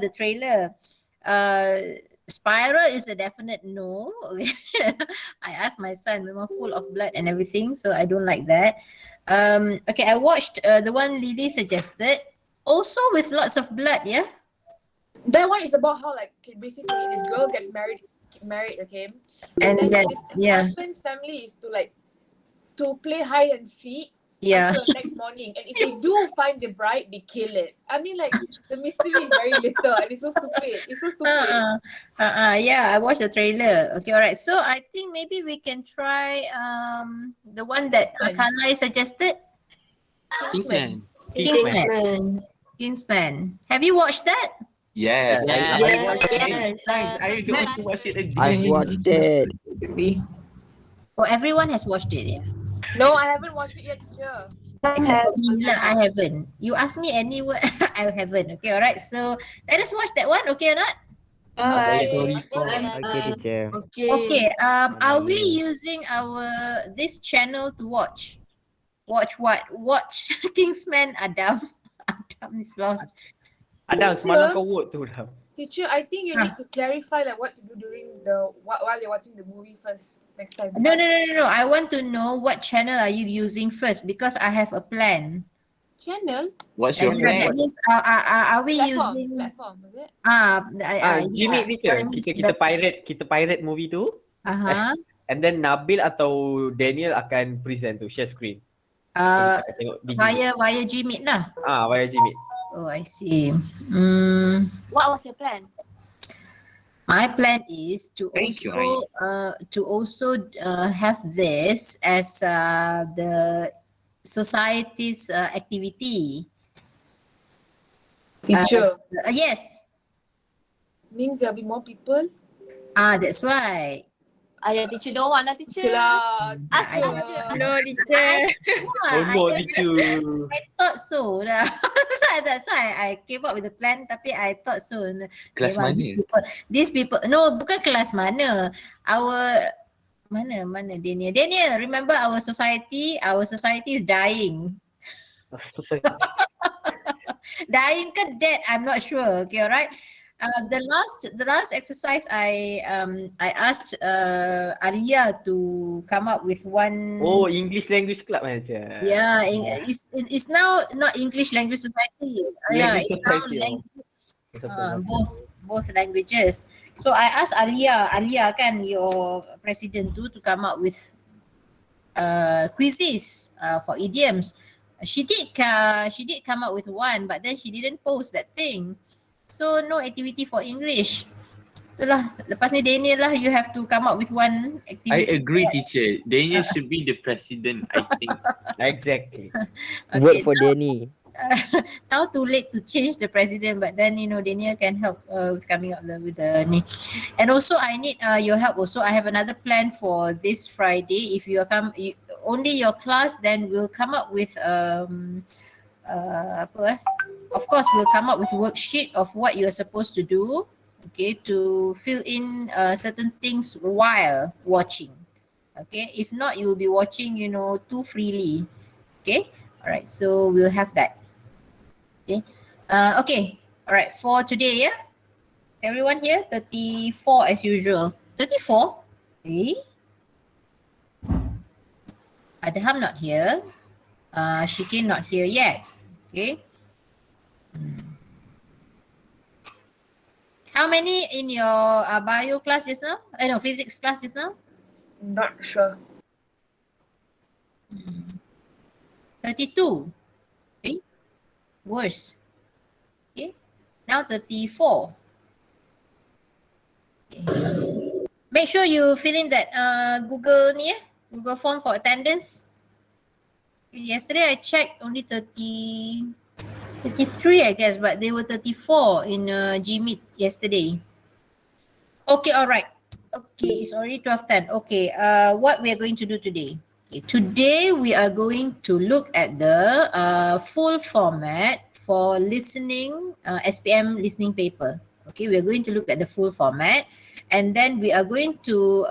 the trailer. Spiral is a definite no. I asked my son, memang full of blood and everything, so I don't like that. Okay, I watched the one Lily suggested, also with lots of blood, yeah? That one is about how like basically this girl gets married, okay? And then then, this yeah, husband's family is to play hide and seek yeah. until the next morning. And if they do find the bride, they kill it. I mean, like, the mystery is very little and it's so stupid. It's so stupid. Yeah, I watched the trailer. Okay, all right. So I think maybe we can try the one that Kanai suggested. Kingsman. Kingsman. Kingsman. Have you watched that? Yes. Yes. I watched it many Yes. times. I don't want to watch it again. I've watched it. Oh, everyone has watched it, yeah. No, I haven't watched it yet, teacher. Except for me, I haven't. You ask me anywhere, I haven't. Okay, all right. So let us watch that one. Okay or not? Okay. Okay, teacher. Okay. Are we using this channel to watch? Watch what? Watch Kingsman Adam. Adam is lost. Adam, semalam kau vote tu dah. Teacher, I think you need to clarify like what to do during while you're watching the movie first next time. No. I want to know what channel are you using first because I have a plan. Channel? What's your That plan? means, are we using? Platform, is it? Jimmy teacher, kita pirate movie tu. And then Nabil atau Daniel akan present tu, share screen. Tengok Via Gmeet lah. via Gmeet. Oh, I see. What was your plan? My plan is to also have this as the society's activity. Teacher. Yes. Means there'll be more people? That's why. Ayah teacher don't want lah teacher. Ask teacher. No, teacher. I thought so. That's why I came up with the plan tapi I thought so. Kelas mana? These people, no, bukan kelas mana. Mana Daniel, remember our society is dying. Dying ke dead, I'm not sure. Okay, alright. The last exercise I asked Alia to come up with one. Oh, English language club macam. Yeah, it's now not English language society. Language It's society. now both languages. So I asked Alia kan your president to come up with quizzes for idioms. She did come up with one, but then she didn't post that thing. So no activity for English. Itulah. Lepas ni Daniel lah, you have to come up with one activity. I agree, teacher. Daniel should be the president, I think. Exactly. Vote for Danny. Now too late to change the president, but then Daniel can help with coming up with the ni. And also I need your help also. I have another plan for this Friday. If you only your class, then we'll come up with of course we'll come up with a worksheet of what you're supposed to do, okay, to fill in certain things while watching. Okay, if not you will be watching too freely. Okay, all right, so we'll have that. Okay, all right, for today, yeah, everyone here 34 as usual. 34. Okay, Adham not here. Shikin not here yet. Okay. How many in your bio class just now? No, physics class just now? Not sure. 32. Okay. Worse. Okay. Now 34. Okay. Make sure you fill in that Google Google form for attendance. Yesterday I checked only 33 I guess, but they were 34 in Gmeet yesterday. Okay, all right. Okay, it's already 12:10. Okay, what we are going to do today? Okay, today we are going to look at the full format for listening, SPM listening paper. Okay, we are going to look at the full format, and then we are going to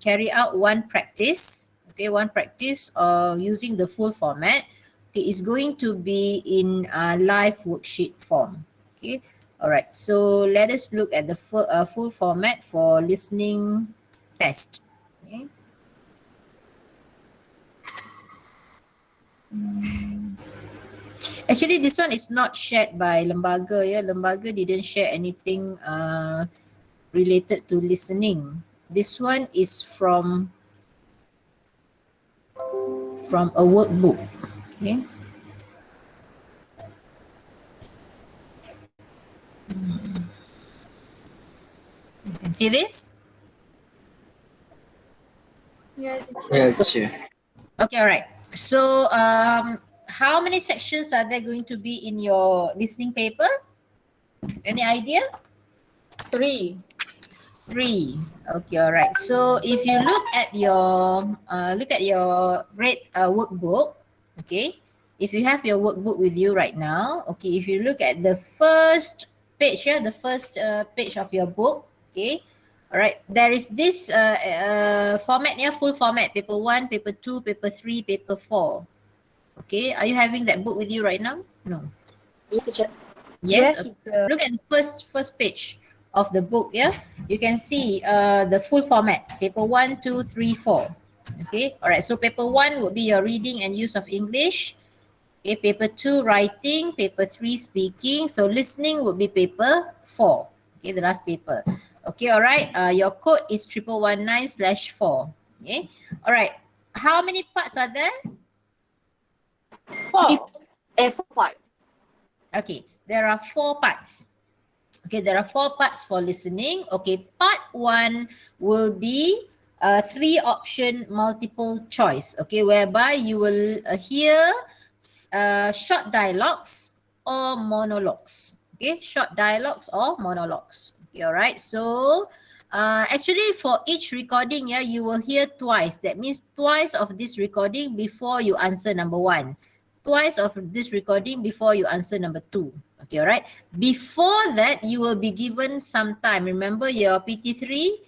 carry out one practice. Okay, one practice of using the full format. Okay, it's going to be in a live worksheet form. Okay, All right, so let us look at the full format for listening test. Okay. Actually, this one is not shared by Lembaga. Yeah, Lembaga didn't share anything related to listening. This one is from a workbook. Okay. You can see this? Yeah, teacher. Yeah, teacher. Okay, all right. So how many sections are there going to be in your listening paper? Any idea? 3. 3. Okay, all right. So if you look at your red workbook, okay. If you have your workbook with you right now, okay. If you look at the first page, the first page of your book, okay. All right. There is this format here, full format: paper 1, paper 2, paper 3, paper 4. Okay. Are you having that book with you right now? No. Yes, teacher. Yes. Yes, Okay. teacher. Look at the first page of the book. Yeah, you can see the full format: paper 1, 2, 3, 4. Okay. All right. So paper 1 would be your reading and use of English. Okay. Paper 2, writing. Paper 3, speaking. So listening would be paper 4. Okay, the last paper. Okay. All right. Your code is 1119/4. Okay. All right. How many parts are there? 4. 5. Okay, there are 4 parts. Okay, there are 4 parts for listening. Okay, part 1 will be 3 option multiple choice. Okay, whereby you will hear short dialogues or monologues. Okay, short dialogues or monologues. Okay, all right. So actually for each recording, yeah, you will hear twice. That means twice of this recording before you answer number 1. Twice of this recording before you answer number 2. Okay, all right. Before that, you will be given some time. Remember your PT3,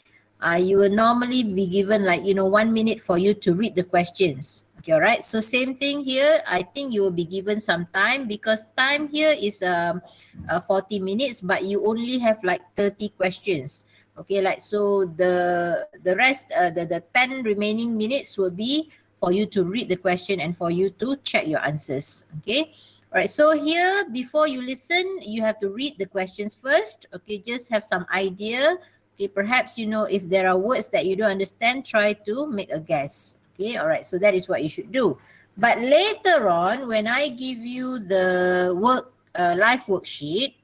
you will normally be given 1 minute for you to read the questions. Okay, all right. So same thing here. I think you will be given some time because time here is 40 minutes, but you only have 30 questions. Okay, so the rest, the 10 remaining minutes will be for you to read the question and for you to check your answers. Okay. All right. So here, before you listen, you have to read the questions first. Okay. Just have some idea. Okay. Perhaps, if there are words that you don't understand, try to make a guess. Okay. All right. So that is what you should do. But later on, when I give you the live worksheet,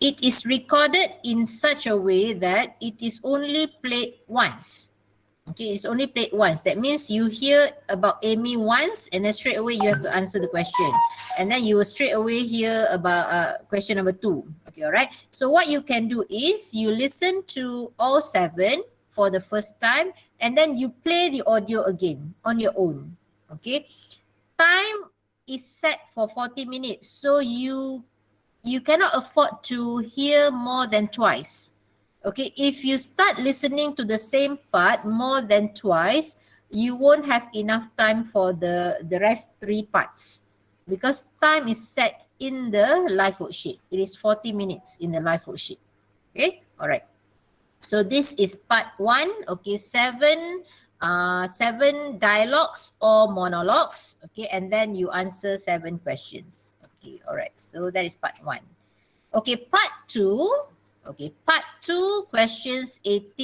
it is recorded in such a way that it is only played once. Okay, it's only played once. That means you hear about Amy once and then straight away you have to answer the question. And then you will straight away hear about question number 2. Okay, all right. So what you can do is you listen to all 7 for the first time and then you play the audio again on your own. Okay. Time is set for 40 minutes. So you cannot afford to hear more than twice. Okay, if you start listening to the same part more than twice, you won't have enough time for the rest 3 parts because time is set in the live worksheet. It is 40 minutes in the live worksheet. Okay, all right. So this is part 1. Okay, 7 dialogues or monologues. Okay, and then you answer 7 questions. Okay, all right. So that is part 1. Okay, part 2. Okay, part 2, questions 8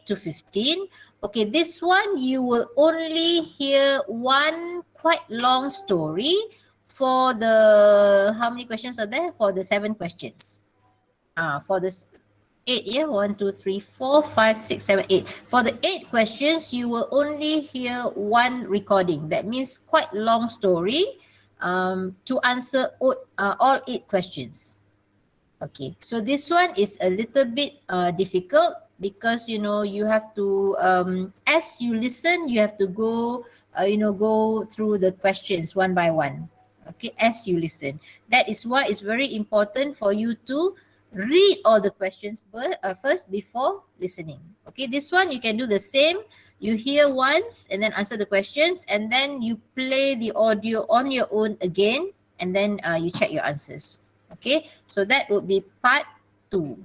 to 15. Okay, this one you will only hear one quite long story for the, how many questions are there? For the 7 questions. For this 8, yeah, 1, 2, 3, 4, 5, 6, 7, 8. For the 8 questions, you will only hear one recording. That means quite long story to answer all 8 questions. Okay, so this one is a little bit difficult because you have to as you listen, you have to go through the questions one by one. Okay, as you listen. That is why it's very important for you to read all the questions first before listening. Okay, this one you can do the same. You hear once and then answer the questions and then you play the audio on your own again and then you check your answers. Okay, so that would be part 2.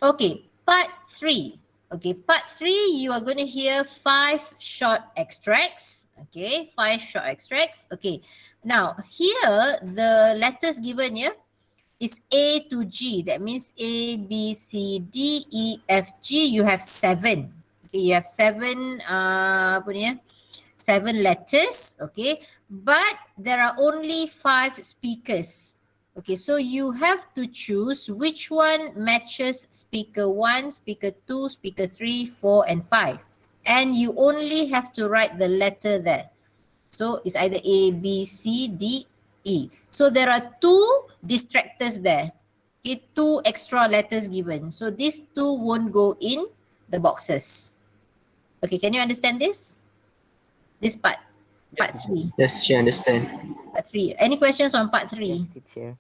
Okay, part 3. Okay, part 3, you are going to hear 5 short extracts. Okay, 5 short extracts. Okay, now here the letters given here is A to G. That means A, B, C, D, E, F, G. You have 7. Okay, you have 7 7 letters. Okay, but there are only 5 speakers. Okay, so you have to choose which one matches speaker 1, speaker 2, speaker 3, 4, and 5. And you only have to write the letter there. So it's either A, B, C, D, E. So there are 2 distractors there. Okay, 2 extra letters given. So these 2 won't go in the boxes. Okay, can you understand this? This part. Part 3. Yes, she understand. Part 3. Any questions on part 3? Yes, teacher.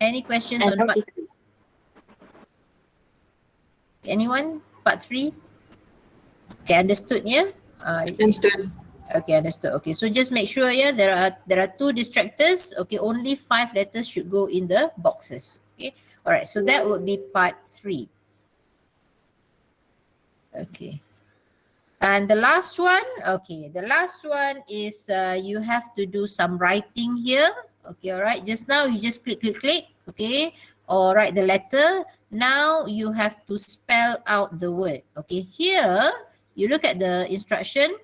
Any questions on part 3? Anyone? Part 3? Okay, understood, yeah? Understood. Okay, understood. Okay, so just make sure, yeah, there are 2 distractors. Okay, only 5 letters should go in the boxes. Okay, all right. So that would be part 3. Okay. And the last one, okay, the last one is you have to do some writing here. Okay, all right. Just now you just click, okay, or write the letter. Now you have to spell out the word. Okay, here you look at the instruction.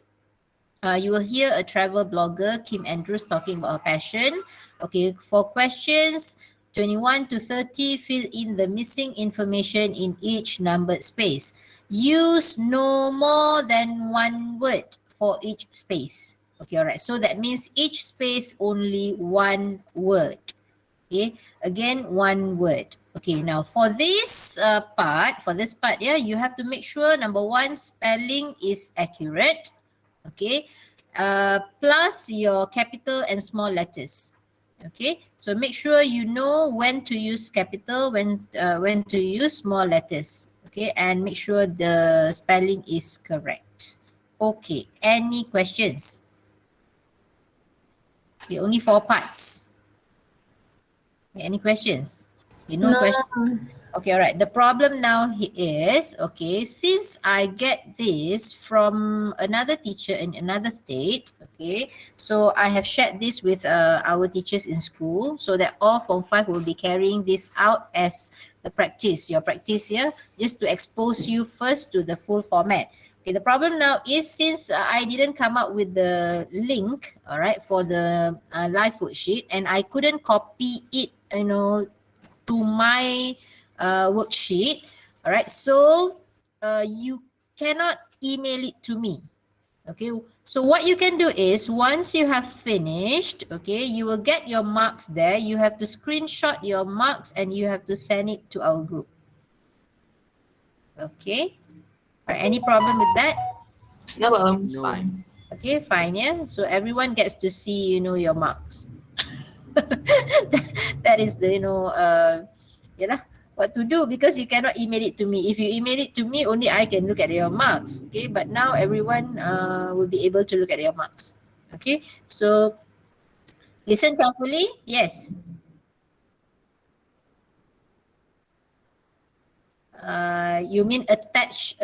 You will hear a travel blogger, Kim Andrews, talking about her passion. Okay, for questions 21 to 30, fill in the missing information in each numbered space. Use no more than 1 word for each space. Okay, all right. So that means each space only 1 word. Okay, again, 1 word. Okay, now for this part, yeah, you have to make sure, number 1, spelling is accurate. Okay, plus your capital and small letters. Okay, so make sure you know when to use capital, when to use small letters. Okay, and make sure the spelling is correct. Okay, any questions? Okay, only 4 parts. Okay, any questions? Okay, no questions. Okay, all right. The problem now is, okay, since I get this from another teacher in another state, okay, so I have shared this with our teachers in school so that all Form 5 will be carrying this out as the practice, your practice here, just to expose you first to the full format. Okay, the problem now is since I didn't come up with the link, all right, for the live worksheet, and I couldn't copy it, you know, to my worksheet. All right, so you cannot email it to me. Okay, so what you can do is once you have finished, okay, you will get your marks there. You have to screenshot your marks and you have to send it to our group. Okay, all right, any problem with that? No problem. It's fine. Okay, fine, yeah. So everyone gets to see, you know, your marks. That is the, you know, yeah, what to do, because you cannot email it to me. If you email it to me, only I can look at your marks. Okay, but now everyone will be able to look at your marks. Okay, so listen carefully. Yes. You mean attach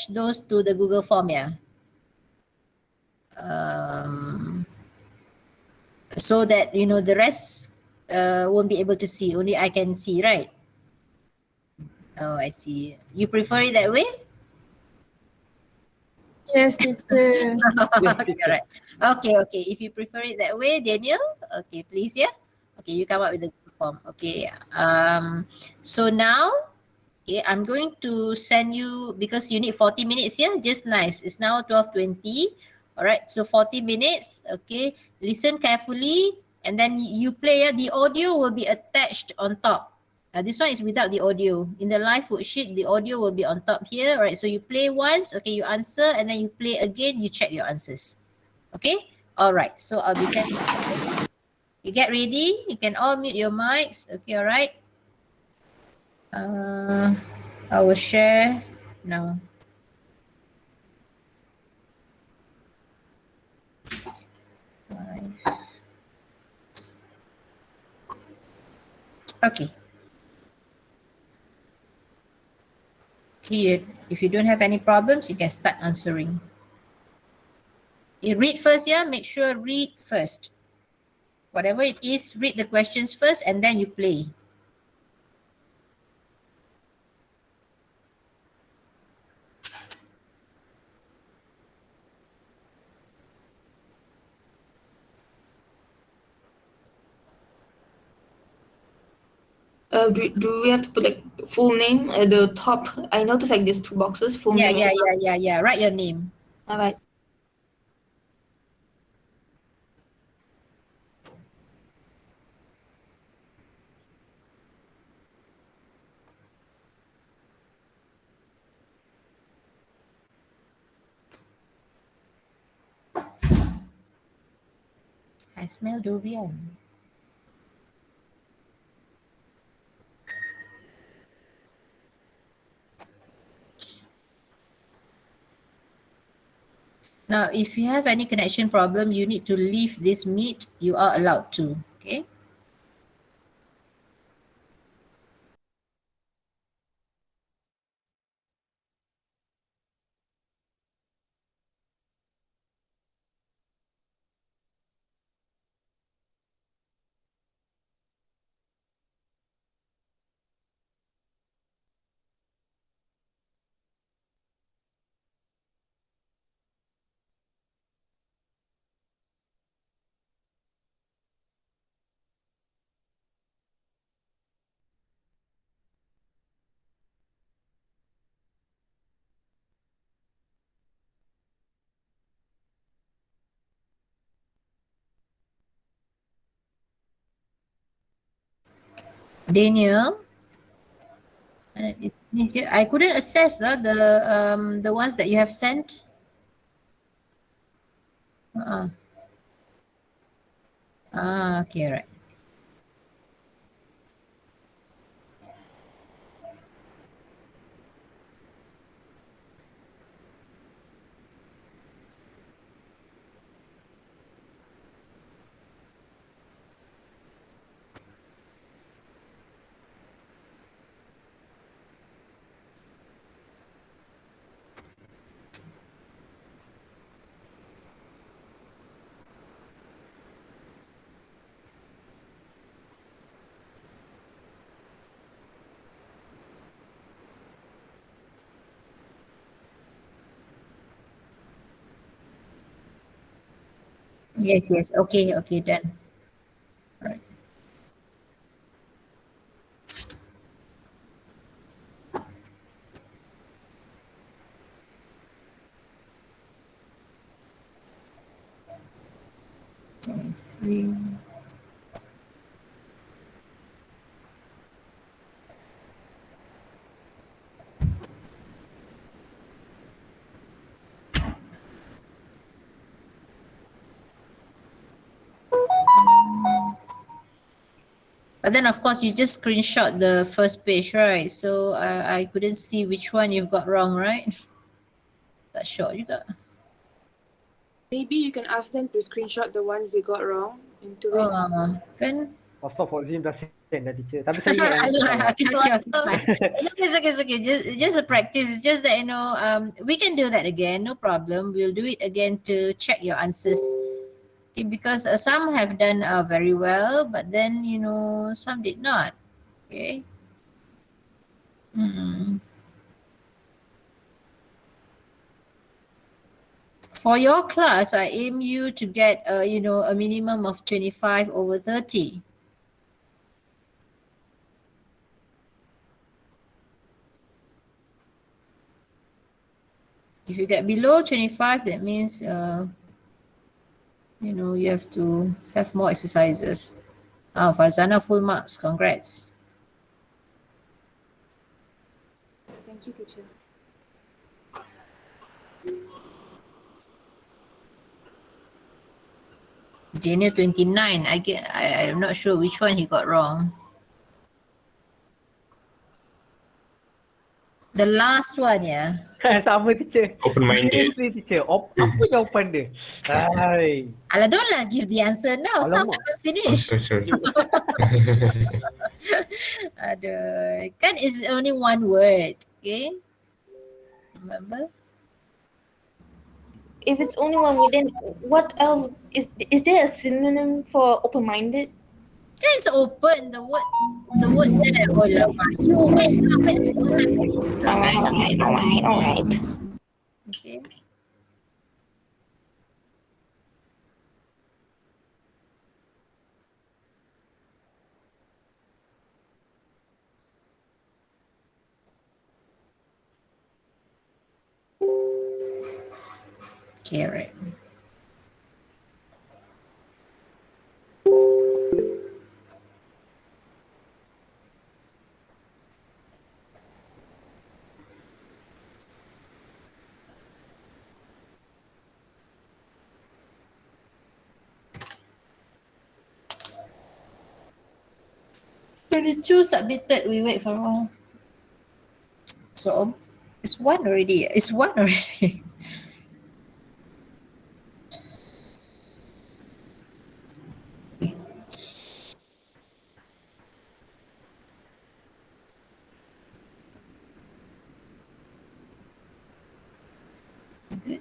those to the Google form, yeah? So that, you know, the rest won't be able to see. Only I can see, right? Oh, I see. You prefer it that way? Yes, teacher. Okay, right. Okay. If you prefer it that way, Daniel, okay, please, yeah. Okay, you come up with the form. Okay. So now, okay, I'm going to send you, because you need 40 minutes, yeah. Just nice. It's now 12:20. All right. So 40 minutes. Okay. Listen carefully, and then you play. The audio will be attached on top. This one is without the audio. In the live worksheet, the audio will be on top here. All right, so you play once, okay, you answer, and then you play again, you check your answers. Okay? All right, so I'll be sending. You get ready? You can all mute your mics. Okay, all right? I will share now. Okay. Here, if you don't have any problems, you can start answering. You read first, yeah? Make sure read first. Whatever it is, read the questions first and then you play. Do we have to put like full name at the top? I noticed like there's 2 boxes, full Yeah, name. yeah. Write your name. All right. I smell durian. Now, if you have any connection problem, you need to leave this meet. You are allowed to, okay? Daniel, I couldn't access the ones that you have sent. Okay, right. Yes. Okay, done. All right. Three. But then, of course, you just screenshot the first page, right? So I couldn't see which one you've got wrong, right? That's short juga. Maybe you can ask them to screenshot the ones they got wrong into it. Kan? Astaghfirullahaladzim, dah send dah teacher. Tapi saya ingat I yang know, salah. it's okay. Just a practice. It's just that, we can do that again. No problem. We'll do it again to check your answers. Okay, because some have done very well, but then, some did not. Okay. For your class, I aim you to get, a minimum of 25 over 30. If you get below 25, that means, you have to have more exercises. Farzana, full marks. Congrats. Thank you, teacher. Daniel 29. I'm not sure which one he got wrong. The last one, yeah. Sama teacher. Open-minded. Seriously teacher. Apa jawapan dia? Hai. Alah, don't lah give the answer now. Some Alamak. haven't Oh, finished. sorry. Aduh. Kan is only one word. Okay. Remember? If it's only one word, then what else is there a synonym for open-minded? Kan it's open. The word there. Oh lama. You wait. Alright. Okay. Okay, right. Two submitted. We wait for a while. So it's one already. It's one already. Okay.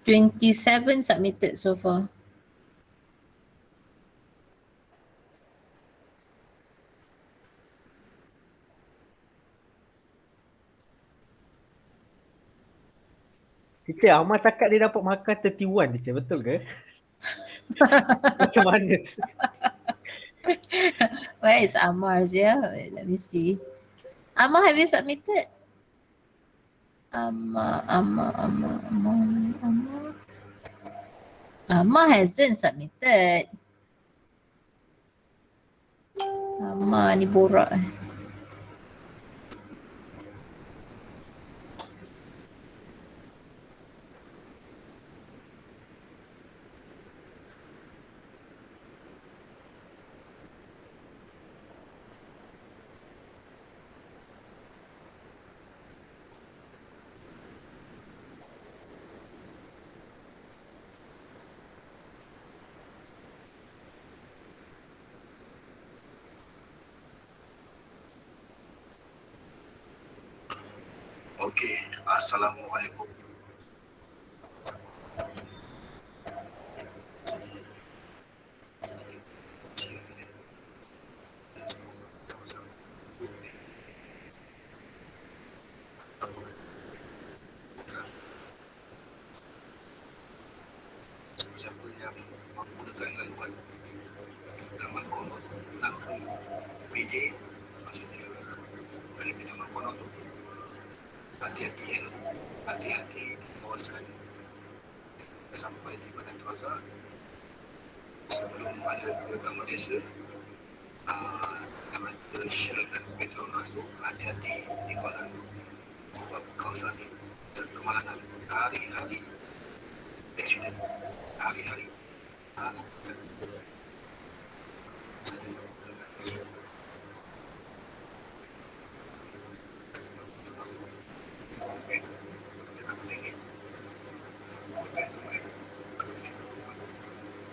$27 submitted so far. Teacher, Ahmad cakap dia dapat makan 31 teacher. Betul ke? Macam mana? Where is Amar's? Yeah, wait, let me see. Amar, have you submitted? Amar hasn't submitted. Amar ni borak. Okey, Assalamualaikum. Siapa yang menggunakan laluan taman konot nak ke PJ, maksudnya balik ke taman konot tu, hati-hati ya, hati-hati kawasan sampai di Padang Plaza sebelum ada ke Taman Desa. Ada Shell dan Petronas tu, hati-hati di kawasan tu sebab kawasan ni kemalangan hari-hari, accident hari-hari.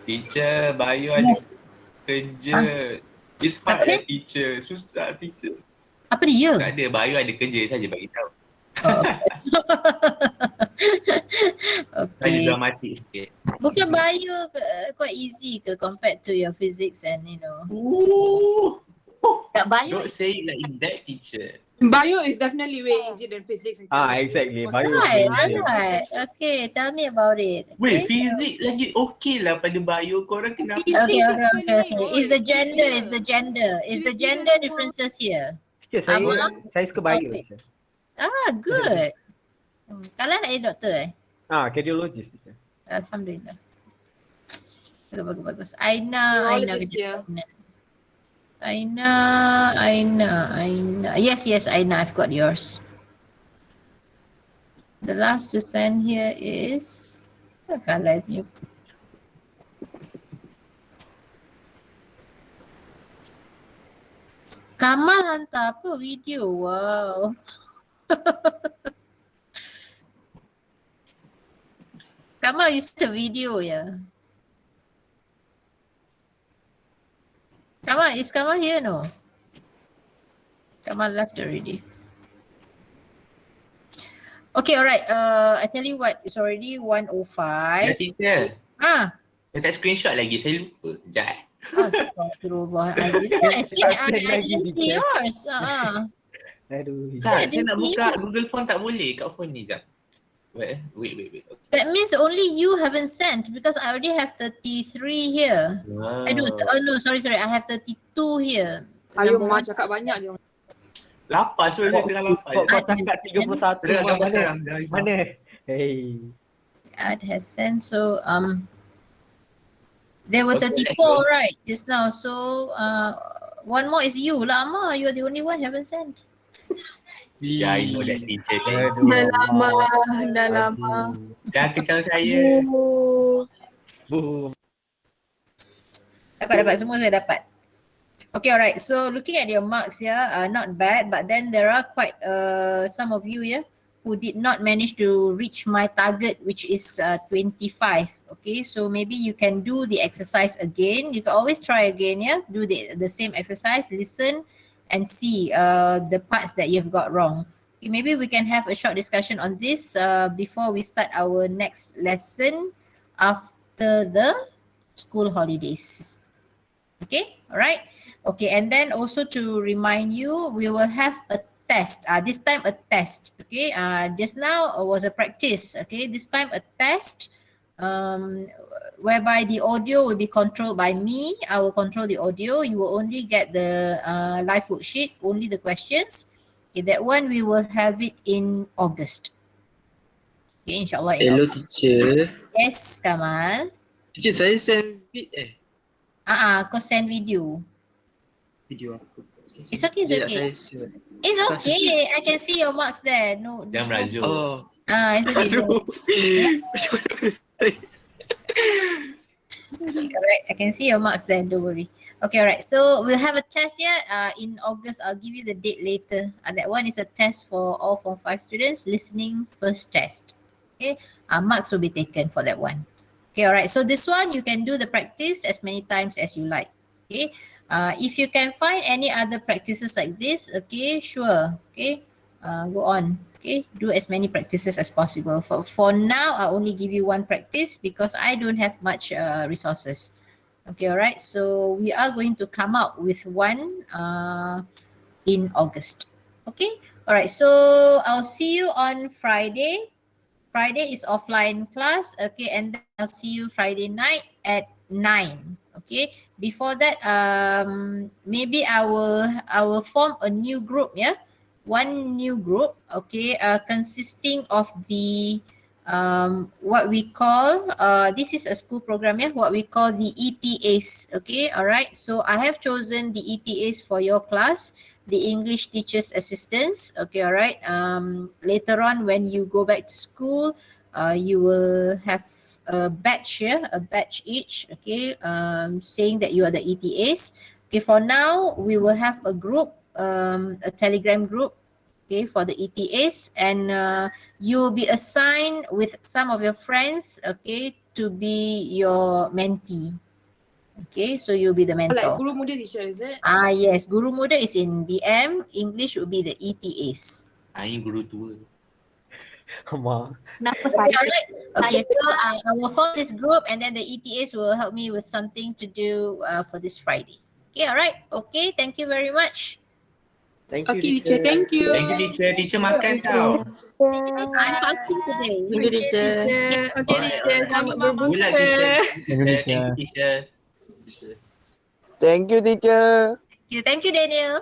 Teacher, Bayu ada kerja. It's hard Apa dia? teacher. Susah teacher. Apa dia? Tak ada, Bayu ada kerja saja bagi tahu. Oh, Saya okay. dramatik sikit. Bukan bio quite easy ke compared to your physics and you know. Ooh. Tak Bayu. Don't say it like that, teacher. Bio is definitely way easier than physics and chemistry. Exactly. Bio is Right, easier. right. Okay, tell me about it. Wait, Okay. fizik lagi okey lah pada Bayu. Korang kenapa? Okay, Physics okay, is okay, okay. pening. Is the gender, Oi, is the gender, is the Physics gender semua. differences here? Teacher, saya suka bio, teacher. Good. Kalian nak jadi doktor Cardiologist, teacher. Alhamdulillah. Bagus. Aina Neurologist kerja. Aina. Yes, Aina, I've got yours. The last to send here is Kamal punya. Kamal hantar apa video? Wow. Kamal, you sent a video, yeah? Kamal, is Kamal here? No. Kamal left already. Okay, alright. I tell you what, it's already 1:05. Ya, teacher. Saya tak screenshot lagi. Saya lupa. Sekejap. Astagfirullahaladzim. I didn't see yours. Aduh. Tak, saya nak buka Google Phone tak boleh. Kat phone ni jap. Wait. Okay. That means only you haven't sent because I already have 33 here. Wow. No, sorry. I have 32 here. Ayo, Mak cakap banyak je. Lapar, so saya tengah lapar. Kau cakap 31. Mana? Hey. Ad has sent, so there were Okay, 34 right just now. So one more is you lah, Amma. You're the only one haven't sent. Yeah, I know that teacher. Dah lama. Jangan kecam saya. Boom. Dapat semua saya dapat. Okay, alright. So looking at your marks here, not bad, but then there are quite some of you here who did not manage to reach my target, which is 25. Okay, so maybe you can do the exercise again. You can always try again, yeah? Do the same exercise, listen and see the parts that you've got wrong. Okay, maybe we can have a short discussion on this before we start our next lesson after the school holidays. Okay, alright. Okay, and then also to remind you, we will have a test. This time a test. Okay, just now was a practice. Okay, this time a test whereby the audio will be controlled by me. I will control the audio. You will only get the live worksheet, only the questions. Okay, that one we will have it in August. Okay, insyaAllah. Hello, teacher. Yes, Kamal. Teacher, saya send Kau send video. video aku. It's okay. It's okay. I can see your marks there. No. Jangan merajuk. Oh. It's okay. Alright, I can see your marks there. Don't worry. Okay, alright. So we'll have a test here in August. I'll give you the date later. That one is a test for all Form 5 students. Listening first test. Okay. Marks will be taken for that one. Okay, alright. So this one you can do the practice as many times as you like. Okay. If you can find any other practices like this, okay, sure. Okay. Go on. Okay, do as many practices as possible. For now, I only give you one practice because I don't have much resources. Okay, alright. So we are going to come out with one in August. Okay, alright. So I'll see you on Friday. Friday is offline class. Okay, and then I'll see you Friday night at 9. Okay. Before that, maybe I will form a new group. Yeah. One new group, okay, consisting of the what we call this is a school program, yeah, what we call the ETAs. Okay, all right. So I have chosen the ETAs for your class, the English Teachers Assistants. Okay, all right. Later on, when you go back to school, you will have a batch here, a batch each. Okay, saying that you are the ETAs. Okay, for now we will have a group, a Telegram group. Okay, for the ETAs, and you will be assigned with some of your friends, okay, to be your mentee. Okay, so you'll be the mentor. Like Guru Muda teacher, is it? Yes, Guru Muda is in BM. English will be the ETAs. Ini guru tua. Come on. Okay, so I will form this group, and then the ETAs will help me with something to do for this Friday. Okay, all right. Okay, thank you very much. Thank you, Okay, teacher. Thank you. Thank you, teacher. Teacher makan tau. I'm fasting today. Thank you, teacher. Okay, teacher. Selamat berbuka. Bulat, teacher. Thank you, teacher. Thank you, teacher. Thank you, Daniel.